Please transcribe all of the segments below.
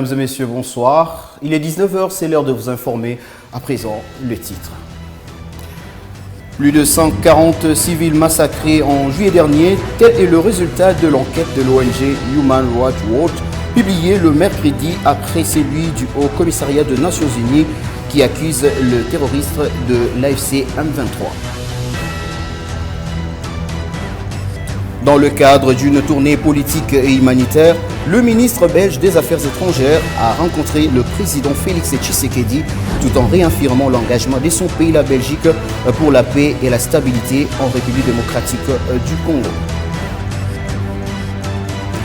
Mesdames et messieurs, bonsoir. Il est 19 h, c'est l'heure de vous informer. À présent, le titre. Plus de 140 civils massacrés en juillet dernier, tel est le résultat de l'enquête de l'ONG Human Rights Watch, publiée le mercredi après celui du Haut Commissariat des Nations Unies qui accuse le terroriste de l'AFC M23. Dans le cadre d'une tournée politique et humanitaire, le ministre belge des Affaires étrangères a rencontré le président Félix Tshisekedi tout en réaffirmant l'engagement de son pays, la Belgique, pour la paix et la stabilité en République démocratique du Congo.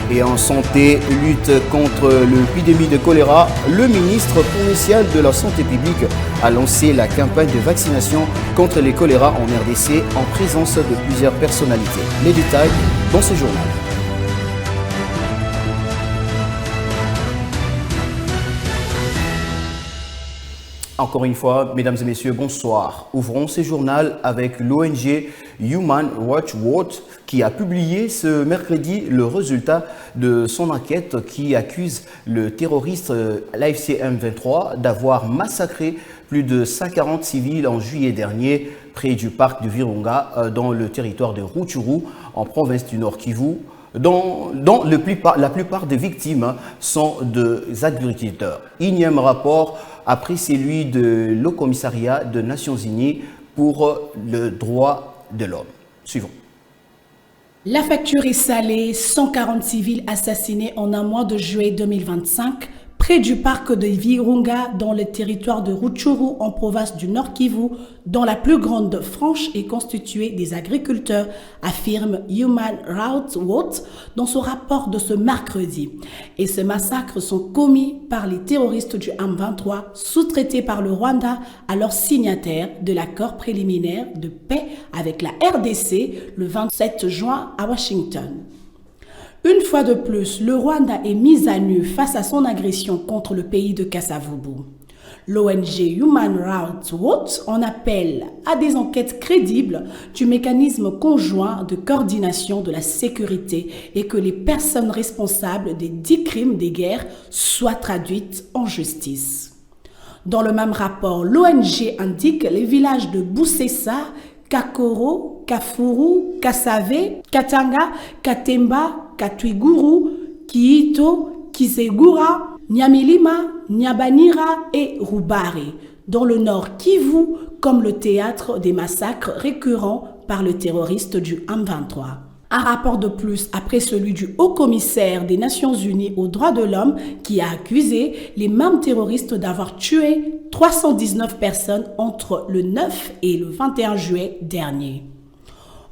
Et en santé, lutte contre l'épidémie de choléra, le ministre provincial de la Santé publique a lancé la campagne de vaccination contre les choléra en RDC en présence de plusieurs personnalités. Les détails dans ce journal. Encore une fois, mesdames et messieurs, bonsoir. Ouvrons ce journal avec l'ONG Human Rights Watch qui a publié ce mercredi le résultat de son enquête qui accuse le terroriste l'AFC M23 d'avoir massacré plus de 140 civils en juillet dernier près du parc de Virunga dans le territoire de Rutshuru en province du Nord Kivu. Dont la plupart des victimes sont des agriculteurs. Énième rapport après celui de l'Haut Commissariat des Nations Unies pour le droit de l'homme. Suivons. La facture est salée, 140 civils assassinés en un mois de juillet 2025 près du parc de Virunga dans le territoire de Rutshuru en province du Nord Kivu, dont la plus grande frange est constituée des agriculteurs, affirme Human Rights Watch dans son rapport de ce mercredi. Et ces massacres sont commis par les terroristes du M23, sous-traités par le Rwanda, alors signataire de l'accord préliminaire de paix avec la RDC le 27 juin à Washington. Une fois de plus, le Rwanda est mis à nu face à son agression contre le pays de Kasavubu. L'ONG Human Rights Watch en appelle à des enquêtes crédibles du mécanisme conjoint de coordination de la sécurité et que les personnes responsables des 10 crimes des guerres soient traduites en justice. Dans le même rapport, l'ONG indique les villages de Busesa, Kakoro, Kafuru, Kasave, Katanga, Katemba, Katwiguru, Kiito, Kisegura, Nyamilima, Nyabanira et Rubare, dans le nord Kivu, comme le théâtre des massacres récurrents par le terroriste du M23. Un rapport de plus après celui du Haut-Commissaire des Nations Unies aux droits de l'homme qui a accusé les mêmes terroristes d'avoir tué 319 personnes entre le 9 et le 21 juillet dernier.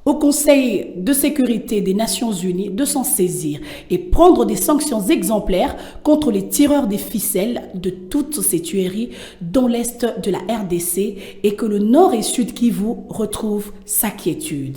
Au Conseil de sécurité des Nations Unies de s'en saisir et prendre des sanctions exemplaires contre les tireurs des ficelles de toutes ces tueries dans l'est de la RDC et que le nord et sud Kivu retrouvent sa quiétude.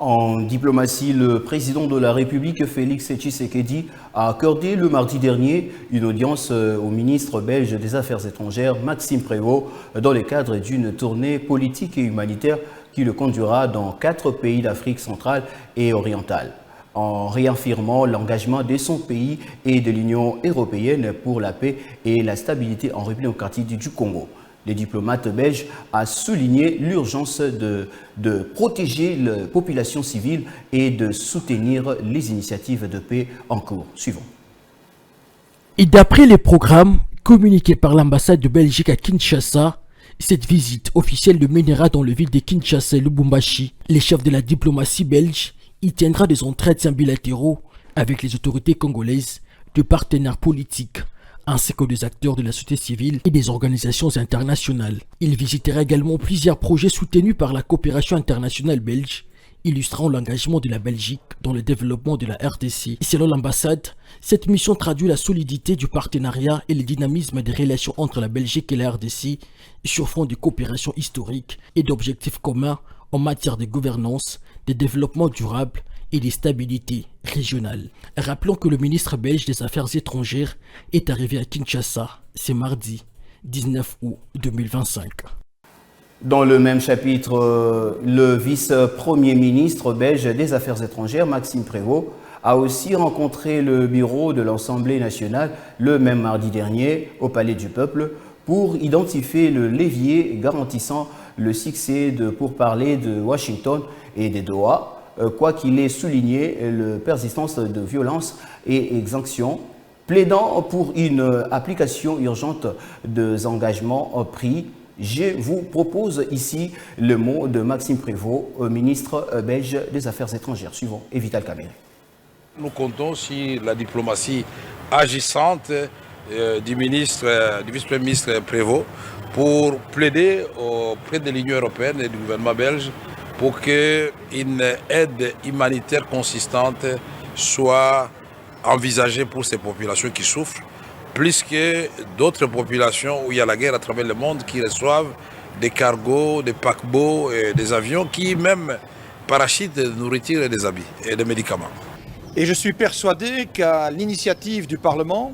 En diplomatie, le président de la République, Félix Tshisekedi, a accordé le mardi dernier une audience au ministre belge des Affaires étrangères, Maxime Prévost, dans le cadre d'une tournée politique et humanitaire qui le conduira dans 4 pays d'Afrique centrale et orientale, en réaffirmant l'engagement de son pays et de l'Union européenne pour la paix et la stabilité en République démocratique du Congo. Les diplomates belges ont souligné l'urgence de protéger la population civile et de soutenir les initiatives de paix en cours. Suivons. Et d'après les programmes communiqués par l'ambassade de Belgique à Kinshasa, cette visite officielle le mènera dans le ville de Kinshasa et Lubumbashi. Les chefs de la diplomatie belge y tiendra des entretiens bilatéraux avec les autorités congolaises, de partenaires politiques, ainsi que des acteurs de la société civile et des organisations internationales. Il visitera également plusieurs projets soutenus par la coopération internationale belge, illustrant l'engagement de la Belgique dans le développement de la RDC. Selon l'ambassade, cette mission traduit la solidité du partenariat et le dynamisme des relations entre la Belgique et la RDC sur fond de coopération historique et d'objectifs communs en matière de gouvernance, de développement durable et de stabilité régionale. Rappelons que le ministre belge des Affaires étrangères est arrivé à Kinshasa ce mardi 19 août 2025. Dans le même chapitre, le vice-premier ministre belge des Affaires étrangères, Maxime Prévost, a aussi rencontré le bureau de l'Assemblée nationale le même mardi dernier au Palais du Peuple pour identifier le levier garantissant le succès de pourparlers de Washington et des Doha, quoi qu'il ait souligné la persistance de violences et exactions, plaidant pour une application urgente des engagements pris. Je vous propose ici le mot de Maxime Prévost, ministre belge des Affaires étrangères. Suivant, et Vital Kamerhe. Nous comptons sur la diplomatie agissante du vice-premier ministre Prévost pour plaider auprès de l'Union européenne et du gouvernement belge pour qu'une aide humanitaire consistante soit envisagée pour ces populations qui souffrent, plus que d'autres populations où il y a la guerre à travers le monde qui reçoivent des cargos, des paquebots, et des avions qui même parachutent de nourriture et des habits et des médicaments. Et je suis persuadé qu'à l'initiative du Parlement,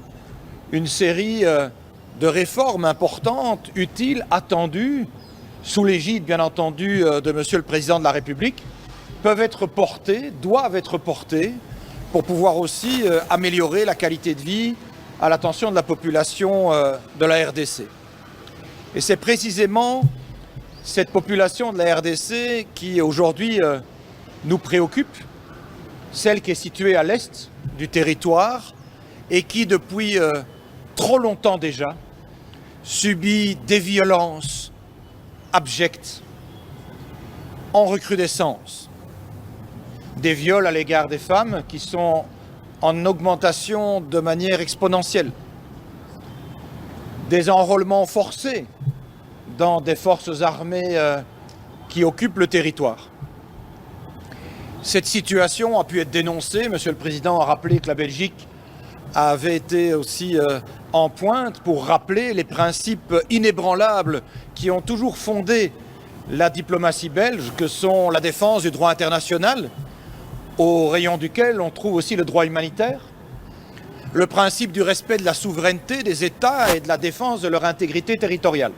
une série de réformes importantes, utiles, attendues, sous l'égide bien entendu de Monsieur le Président de la République, peuvent être portées, doivent être portées, pour pouvoir aussi améliorer la qualité de vie à l'attention de la population de la RDC. Et c'est précisément cette population de la RDC qui aujourd'hui nous préoccupe, celle qui est située à l'est du territoire et qui depuis trop longtemps déjà subit des violences abjectes en recrudescence. Des viols à l'égard des femmes qui sont en augmentation de manière exponentielle. Des enrôlements forcés dans des forces armées qui occupent le territoire. Cette situation a pu être dénoncée. Monsieur le Président a rappelé que la Belgique avait été aussi en pointe pour rappeler les principes inébranlables qui ont toujours fondé la diplomatie belge, que sont la défense du droit international, au rayon duquel on trouve aussi le droit humanitaire, le principe du respect de la souveraineté des États et de la défense de leur intégrité territoriale.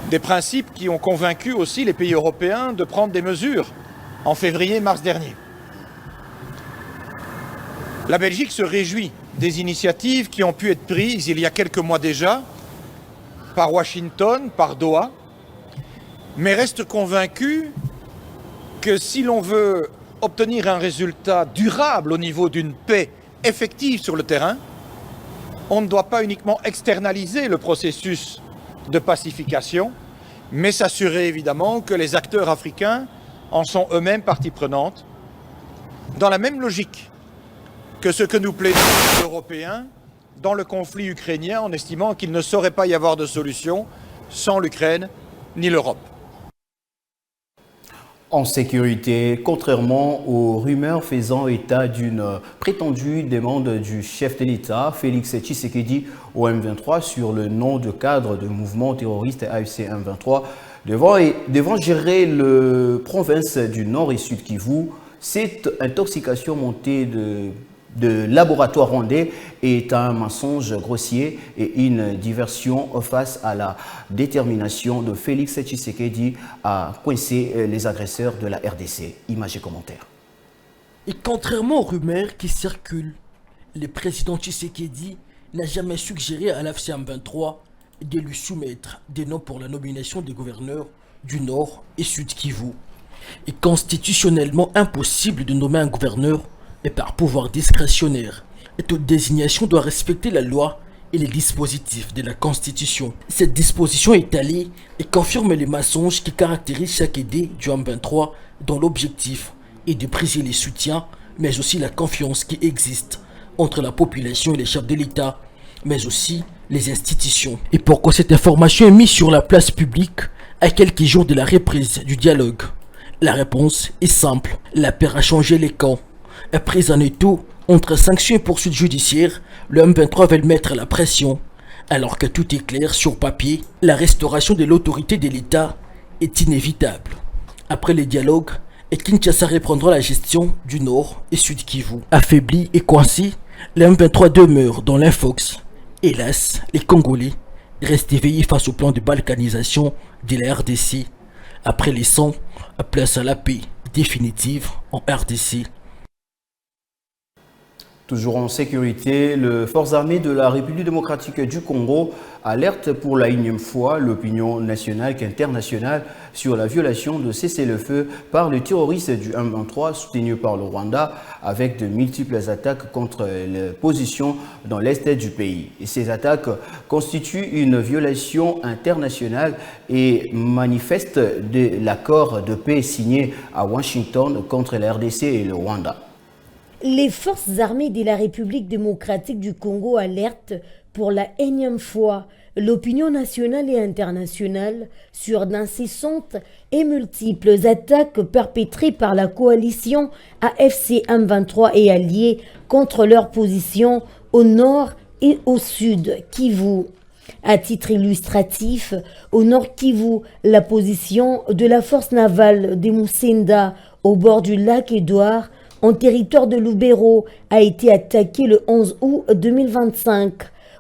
Des principes qui ont convaincu aussi les pays européens de prendre des mesures en février-mars dernier. La Belgique se réjouit des initiatives qui ont pu être prises il y a quelques mois déjà par Washington, par Doha, mais reste convaincue que si l'on veut obtenir un résultat durable au niveau d'une paix effective sur le terrain, on ne doit pas uniquement externaliser le processus de pacification, mais s'assurer évidemment que les acteurs africains en sont eux-mêmes partie prenante, dans la même logique que ce que nous plaidons les Européens dans le conflit ukrainien, en estimant qu'il ne saurait pas y avoir de solution sans l'Ukraine ni l'Europe. En sécurité, contrairement aux rumeurs faisant état d'une prétendue demande du chef de l'État, Félix Tshisekedi, au M23 sur le nom de cadre de mouvement terroriste AFC M23, devant gérer le province du Nord et Sud Kivu, cette intoxication montée de laboratoire rwandais est un mensonge grossier et une diversion face à la détermination de Félix Tshisekedi à coincer les agresseurs de la RDC. Images et commentaires. Et contrairement aux rumeurs qui circulent, le président Tshisekedi n'a jamais suggéré à l'AFC M23 de lui soumettre des noms pour la nomination des gouverneurs du Nord et Sud Kivu. Il est constitutionnellement impossible de nommer un gouverneur et par pouvoir discrétionnaire. Et toute désignation doit respecter la loi et les dispositifs de la Constitution. Cette disposition est étalée et confirme les mensonges qui caractérisent chaque idée du M23 dont l'objectif est de briser les soutiens, mais aussi la confiance qui existe entre la population et les chefs de l'État, mais aussi les institutions. Et pourquoi cette information est mise sur la place publique à quelques jours de la reprise du dialogue? La réponse est simple. La paix a changé les camps. Prise en étau entre sanctions et poursuites judiciaires, le M23 veut mettre la pression. Alors que tout est clair sur papier, la restauration de l'autorité de l'État est inévitable. Après les dialogues, Kinshasa reprendra la gestion du Nord et Sud Kivu. Affaibli et coincé, le M23 demeure dans l'infox. Hélas, les Congolais restent éveillés face au plan de balkanisation de la RDC. Après les 100, place à la paix définitive en RDC. Toujours en sécurité, les forces armées de la République démocratique du Congo alertent pour la énième fois l'opinion nationale qu'internationale sur la violation de cessez-le-feu par les terroristes du M23 soutenus par le Rwanda avec de multiples attaques contre les positions dans l'est du pays. Et ces attaques constituent une violation internationale et manifestent de l'accord de paix signé à Washington contre la RDC et le Rwanda. Les forces armées de la République démocratique du Congo alertent pour la énième fois l'opinion nationale et internationale sur d'incessantes et multiples attaques perpétrées par la coalition AFC M23 et alliés contre leur position au nord et au sud Kivu. À titre illustratif, au nord Kivu, la position de la force navale de Musenda au bord du lac Édouard en territoire de Lubero a été attaquée le 11 août 2025.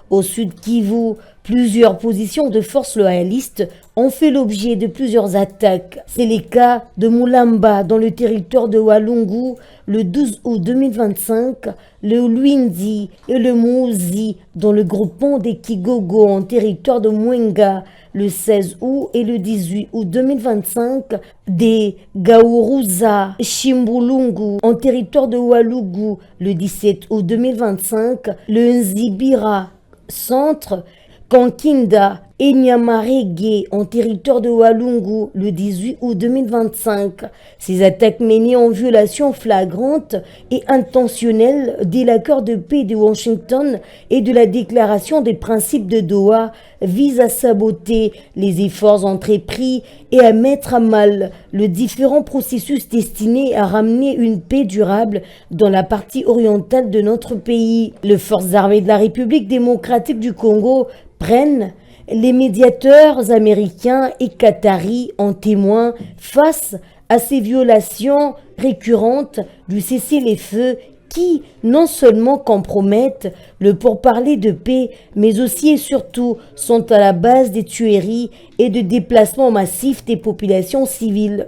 Au sud Kivu, plusieurs positions de forces loyalistes ont fait l'objet de plusieurs attaques. C'est le cas de Mulamba dans le territoire de Walungu le 12 août 2025, le Luindi et le Mouzi dans le groupement des Kigogo en territoire de Mwenga le 16 août et le 18 août 2025, des Gauruza Chimbulungu en territoire de Walugu le 17 août 2025, le Nzibira centre, Kankinda et Nyamarege en territoire de Walungu le 18 août 2025. Ces attaques menées en violation flagrante et intentionnelle de l'accord de paix de Washington et de la déclaration des principes de Doha visent à saboter les efforts entrepris et à mettre à mal le différent processus destiné à ramener une paix durable dans la partie orientale de notre pays. Les forces armées de la République démocratique du Congo prennent les médiateurs américains et qataris en témoin face à ces violations récurrentes du cessez-le-feu qui non seulement compromettent le pourparler de paix, mais aussi et surtout sont à la base des tueries et de déplacements massifs des populations civiles.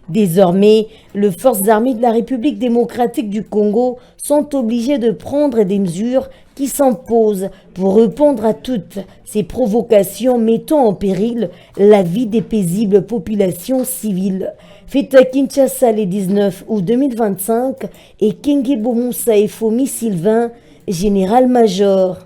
Désormais, les forces armées de la République démocratique du Congo sont obligées de prendre des mesures qui s'imposent pour répondre à toutes ces provocations mettant en péril la vie des paisibles populations civiles. Fait à Kinshasa le 19 août 2025 et Kengebo Moussa Efomi Sylvain, général-major.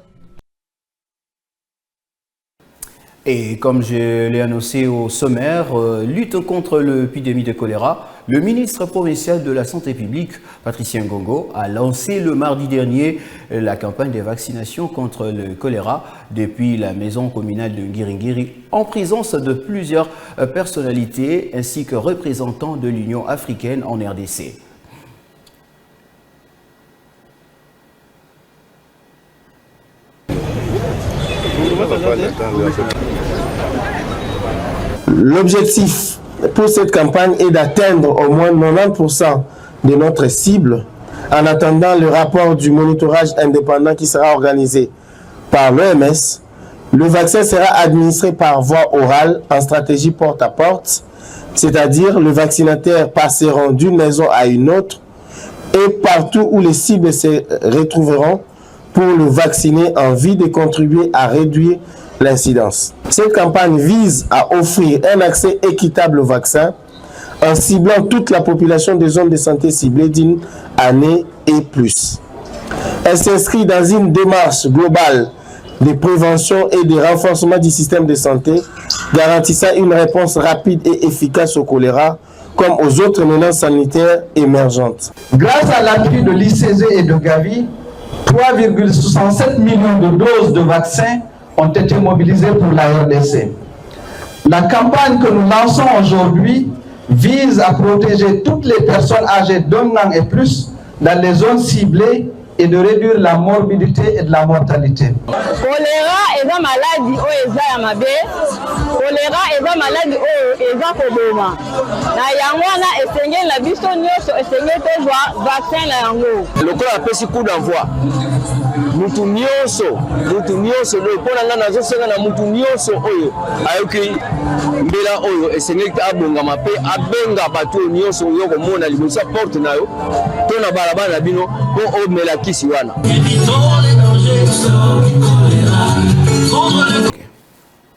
Et comme je l'ai annoncé au sommaire, lutte contre l'épidémie de choléra, le ministre provincial de la Santé publique, Patricia Ngongo, a lancé le mardi dernier la campagne de vaccination contre le choléra depuis la maison communale de Ngiringiri en présence de plusieurs personnalités ainsi que représentants de l'Union africaine en RDC. L'objectif pour cette campagne est d'atteindre au moins 90% de notre cible en attendant le rapport du monitorage indépendant qui sera organisé par l'OMS. Le vaccin sera administré par voie orale en stratégie porte-à-porte, c'est-à-dire le vaccinateur passeront d'une maison à une autre et partout où les cibles se retrouveront pour le vacciner en vue de contribuer à réduire l'incidence. Cette campagne vise à offrir un accès équitable au vaccin en ciblant toute la population des zones de santé ciblées d'une année et plus. Elle s'inscrit dans une démarche globale de prévention et de renforcement du système de santé, garantissant une réponse rapide et efficace au choléra comme aux autres menaces sanitaires émergentes. Grâce à l'appui de l'ICG et de Gavi, 3,67 millions de doses de vaccins ont été mobilisés pour la RDC. La campagne que nous lançons aujourd'hui vise à protéger toutes les personnes âgées d'1 an et plus dans les zones ciblées et de réduire la morbidité et de la mortalité. Choléra est une maladie choléra est une maladie koboma. Na yangwana esengeli na biso nyonso esengeli tozwa vaccin na yango. Le corps a pris coup d'envoi. mutu nyonso lo pona nga nazosenga na mutu nyonso oyo ayoki mbela oyo esengeli abongama pe abenga bato nyonso oyo komona liboso porte na yo to na balabala na bino po omela kisi wana.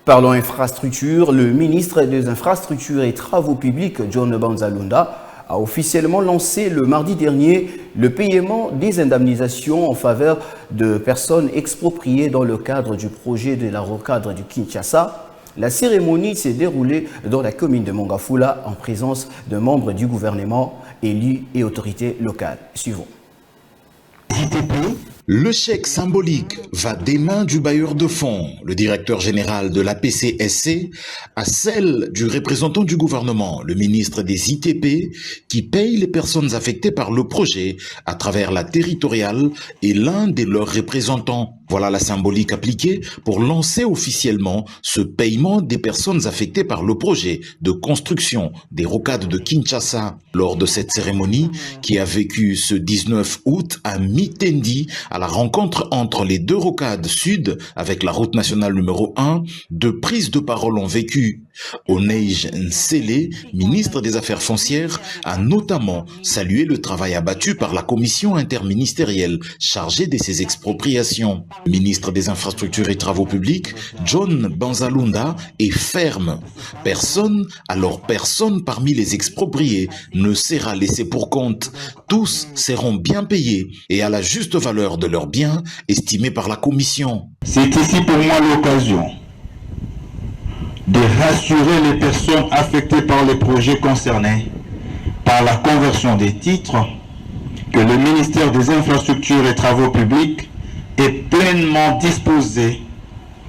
Parlons infrastructure, le ministre des Infrastructures et Travaux publics, John Banzalunda, a officiellement lancé le mardi dernier le paiement des indemnisations en faveur de personnes expropriées dans le cadre du projet de la rocade du Kinshasa. La cérémonie s'est déroulée dans la commune de Mongafula en présence de membres du gouvernement, élus et autorités locales. Suivons. Le chèque symbolique va des mains du bailleur de fonds, le directeur général de la PCSC, à celle du représentant du gouvernement, le ministre des ITP, qui paye les personnes affectées par le projet à travers la territoriale et l'un de leurs représentants. Voilà la symbolique appliquée pour lancer officiellement ce paiement des personnes affectées par le projet de construction des rocades de Kinshasa. Lors de cette cérémonie qui a vécu ce 19 août à Mitendi, à la rencontre entre les deux rocades sud avec la route nationale numéro 1, deux prises de parole ont vécu. Oneige Nsele, ministre des Affaires foncières, a notamment salué le travail abattu par la commission interministérielle chargée de ces expropriations. Le ministre des Infrastructures et Travaux publics, John Banzalunda, est ferme. Personne parmi les expropriés ne sera laissé pour compte. Tous seront bien payés et à la juste valeur de leurs biens estimés par la commission. C'est ici pour moi l'occasion de rassurer les personnes affectées par les projets concernés par la conversion des titres que le ministère des Infrastructures et Travaux publics est pleinement disposé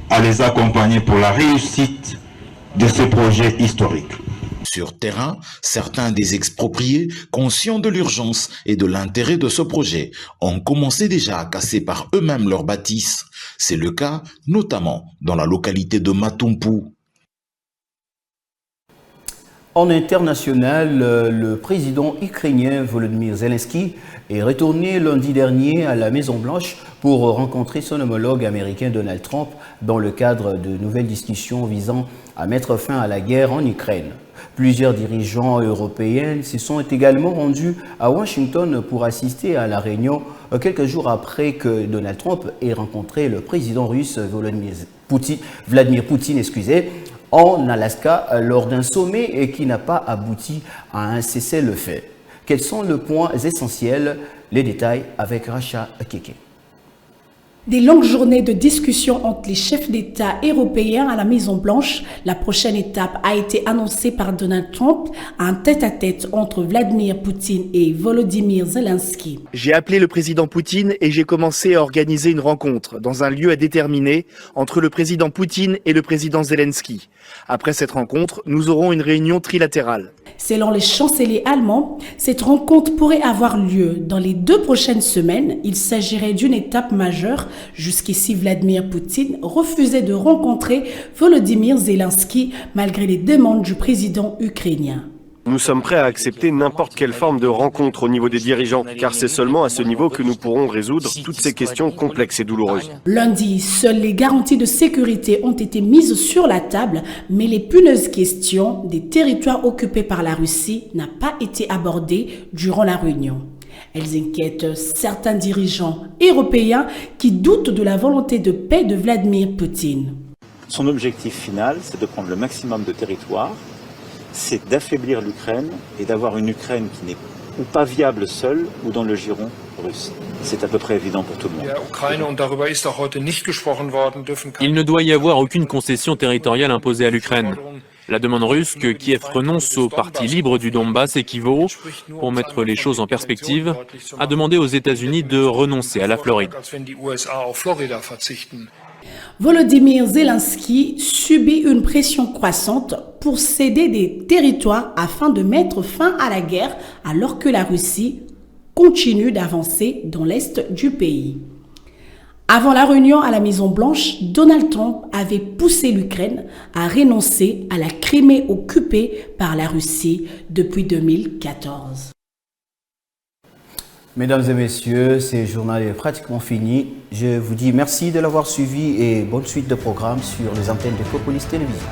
à les accompagner pour la réussite de ce projet historique. Sur terrain, certains des expropriés, conscients de l'urgence et de l'intérêt de ce projet, ont commencé déjà à casser par eux-mêmes leurs bâtisses. C'est le cas notamment dans la localité de Matumpu. En international, le président ukrainien Volodymyr Zelensky est retourné lundi dernier à la Maison-Blanche pour rencontrer son homologue américain Donald Trump dans le cadre de nouvelles discussions visant à mettre fin à la guerre en Ukraine. Plusieurs dirigeants européens se sont également rendus à Washington pour assister à la réunion quelques jours après que Donald Trump ait rencontré le président russe Vladimir Poutine, en Alaska lors d'un sommet qui n'a pas abouti à un cessez-le-feu. Quels sont les points essentiels? Les détails avec Racha Keke. Des longues journées de discussion entre les chefs d'État européens à la Maison-Blanche. La prochaine étape a été annoncée par Donald Trump, un tête-à-tête entre Vladimir Poutine et Volodymyr Zelensky. J'ai appelé le président Poutine et j'ai commencé à organiser une rencontre dans un lieu à déterminer entre le président Poutine et le président Zelensky. Après cette rencontre, nous aurons une réunion trilatérale. Selon les chanceliers allemands, cette rencontre pourrait avoir lieu dans les 2 prochaines semaines. Il s'agirait d'une étape majeure. Jusqu'ici, Vladimir Poutine refusait de rencontrer Volodymyr Zelensky malgré les demandes du président ukrainien. Nous sommes prêts à accepter n'importe quelle forme de rencontre au niveau des dirigeants, car c'est seulement à ce niveau que nous pourrons résoudre toutes ces questions complexes et douloureuses. Lundi, seules les garanties de sécurité ont été mises sur la table, mais l'épineuses question des territoires occupés par la Russie n'a pas été abordée durant la réunion. Elles inquiètent certains dirigeants européens qui doutent de la volonté de paix de Vladimir Poutine. Son objectif final, c'est de prendre le maximum de territoire, c'est d'affaiblir l'Ukraine et d'avoir une Ukraine qui n'est ou pas viable seule ou dans le giron russe. C'est à peu près évident pour tout le monde. Il ne doit y avoir aucune concession territoriale imposée à l'Ukraine. La demande russe que Kiev renonce aux parties libres du Donbass équivaut, pour mettre les choses en perspective, à demander aux États-Unis de renoncer à la Floride. Volodymyr Zelensky subit une pression croissante pour céder des territoires afin de mettre fin à la guerre alors que la Russie continue d'avancer dans l'est du pays. Avant la réunion à la Maison-Blanche, Donald Trump avait poussé l'Ukraine à renoncer à la Crimée occupée par la Russie depuis 2014. Mesdames et messieurs, ce journal est pratiquement fini. Je vous dis merci de l'avoir suivi et bonne suite de programmes sur les antennes de Copolis Télévision.